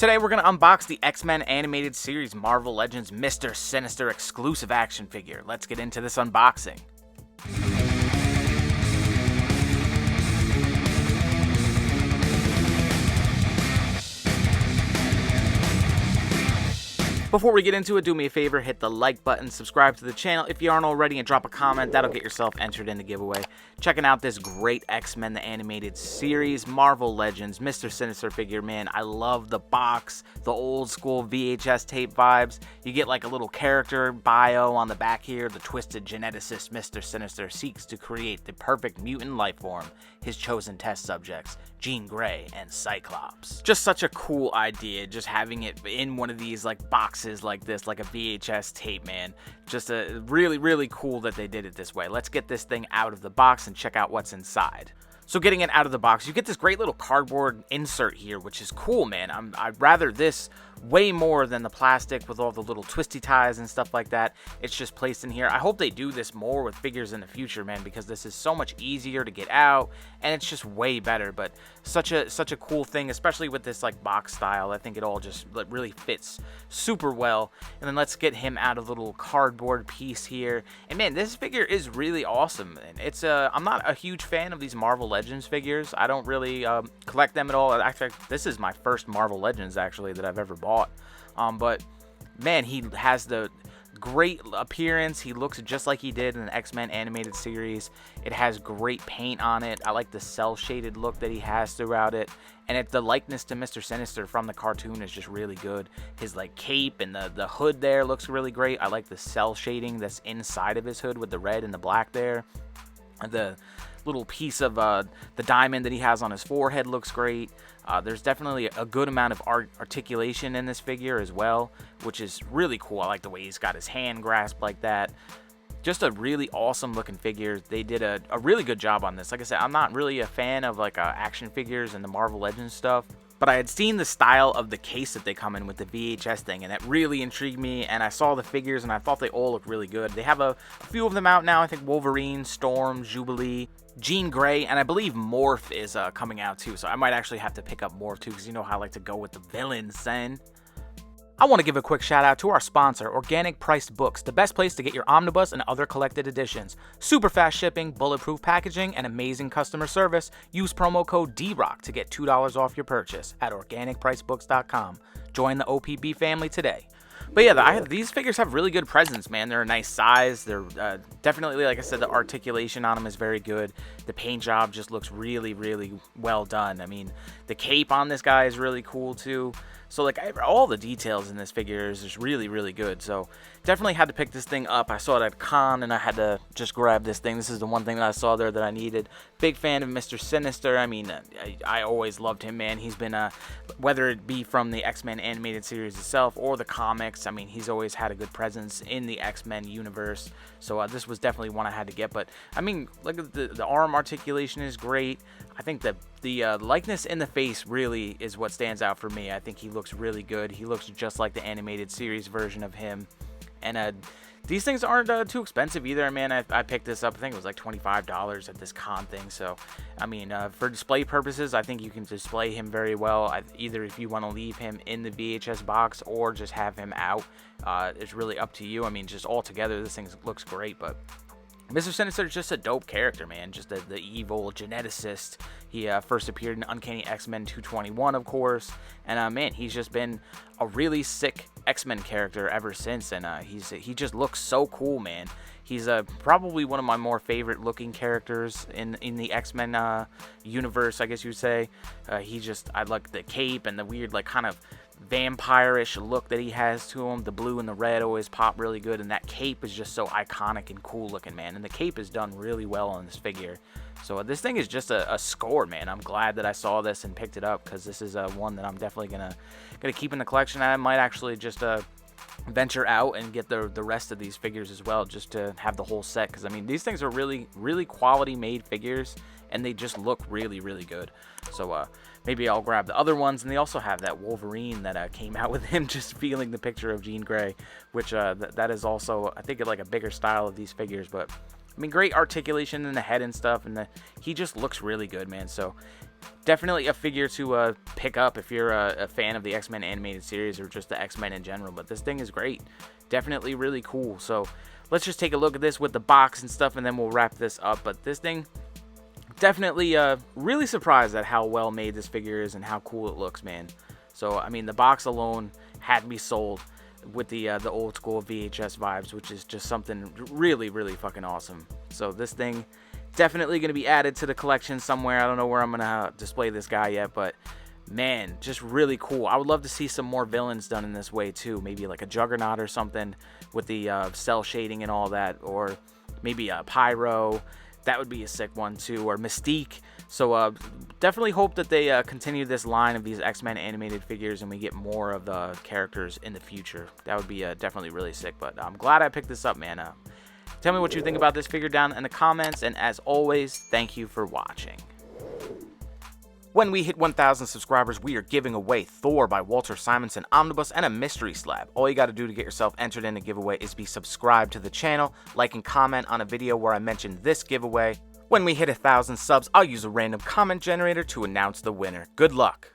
Today we're going to unbox the X-Men animated series Marvel Legends Mr. Sinister Exclusive Action Figure. Let's get into this unboxing. Before we get into it, do me a favor, hit the like button, subscribe to the channel if you aren't already, and drop a comment. That'll get yourself entered in the giveaway. Checking out this great X-Men the animated series, Marvel Legends, Mr. Sinister figure, man. I love the box, the old school VHS tape vibes. You get like a little character bio on the back here. The twisted geneticist Mr. Sinister seeks to create the perfect mutant life form. His chosen test subjects, Jean Grey and Cyclops. Just such a cool idea, just having it in one of these like boxes like this, like a VHS tape, man. Just a really cool that they did it this way. Let's get this thing out of the box and check out what's inside. So getting it out of the box, you get this great little cardboard insert here, which is cool, man. I'd rather this way more than the plastic with all the little twisty ties and stuff like that. It's just placed in here. I hope they do this more with figures in the future, man, because this is so much easier to get out and it's just way better. But such a cool thing, especially with this like box style. I think it all just really fits super well. And then let's get him out of the little cardboard piece here. And man, this figure is really awesome. And it's I'm not a huge fan of these Marvel Legends figures. I don't really collect them at all. Actually, this is my first Marvel Legends actually that I've ever bought. But man, he has the great appearance. He looks just like he did in the X-Men animated series. It has great paint on it. I like the cel-shaded look that he has throughout it, and the likeness to Mr. Sinister from the cartoon is just really good. His like cape and the hood there looks really great. I like the cel shading that's inside of his hood with the red and the black there. The little piece of the diamond that he has on his forehead looks great. There's definitely a good amount of articulation in this figure as well, which is really cool. I like the way he's got his hand grasped like that. Just a really awesome looking figure. They did a really good job on this. Like I said, I'm not really a fan of like action figures and the Marvel Legends stuff, but I had seen the style of the case that they come in with the VHS thing, and that really intrigued me, and I saw the figures, and I thought they all looked really good. They have a few of them out now. I think Wolverine, Storm, Jubilee, Jean Grey, and I believe Morph is coming out too, so I might actually have to pick up Morph too, because you know how I like to go with the villains, son. I want to give a quick shout out to our sponsor, Organic Priced Books, the best place to get your Omnibus and other collected editions. Super fast shipping, bulletproof packaging, and amazing customer service. Use promo code DROCK to get $2 off your purchase at organicpricebooks.com. Join the OPB family today. But yeah, these figures have really good presence, man. They're a nice size. They're definitely, like I said, the articulation on them is very good. The paint job just looks really well done. I mean, the cape on this guy is really cool too. So like all the details in this figure is just really good. So definitely had to pick this thing up. I saw it at con and I had to just grab this thing. This is the one thing that I saw there that I needed. Big fan of Mr. Sinister. I mean, I always loved him, man. He's been whether it be from the X-Men animated series itself or the comics, I mean, he's always had a good presence in the X-Men universe. So this was definitely one I had to get. But I mean, look at the arm articulation is great. I think the likeness in the face really is what stands out for me. I think he looks really good. He looks just like the animated series version of him. And these things aren't too expensive either, man. I picked this up. I think it was like $25 at this con thing. So, I mean, for display purposes, I think you can display him very well. Either if you want to leave him in the VHS box or just have him out. It's really up to you. I mean, just all together, this thing looks great, but Mr. Sinister is just a dope character, man. Just the evil geneticist. He first appeared in Uncanny X-Men 221, of course. And, man, he's just been a really sick X-Men character ever since. And he just looks so cool, man. He's probably one of my more favorite looking characters in the X-Men universe, I guess you would say. I like the cape and the weird, like, kind of vampire-ish look that he has to him. The blue and the red always pop really good, and that cape is just so iconic and cool looking, man. And the cape is done really well on this figure. So this thing is just a score, man. I'm glad that I saw this and picked it up, because this is one that I'm definitely gonna keep in the collection. I might actually just venture out and get the rest of these figures as well, just to have the whole set, because I mean, these things are really quality made figures, and they just look really good. So maybe I'll grab the other ones. And they also have that Wolverine that came out with him just feeling the picture of Jean Grey, which that is also, I think, like a bigger style of these figures. But I mean, great articulation in the head and stuff, and he just looks really good, man. So definitely a figure to pick up if you're a fan of the X-Men animated series or just the X-Men in general. But this thing is great. Definitely really cool. So let's just take a look at this with the box and stuff, and then we'll wrap this up. But this thing, definitely really surprised at how well made this figure is and how cool it looks, man. So, I mean, the box alone had me sold with the old school VHS vibes, which is just something really, really fucking awesome. So this thing definitely going to be added to the collection somewhere. I don't know where I'm going to display this guy yet, but man, just really cool. I would love to see some more villains done in this way too. Maybe like a Juggernaut or something with the cell shading and all that, or maybe a Pyro. That would be a sick one too, or Mystique. So definitely hope that they continue this line of these X-Men animated figures and we get more of the characters in the future. That would be definitely really sick. But I'm glad I picked this up, man. Tell me what you think about this figure down in the comments, and as always, thank you for watching. When we hit 1,000 subscribers, we are giving away Thor by Walter Simonson Omnibus and a mystery slab. All you got to do to get yourself entered in the giveaway is be subscribed to the channel, like and comment on a video where I mentioned this giveaway. When we hit 1,000 subs, I'll use a random comment generator to announce the winner. Good luck!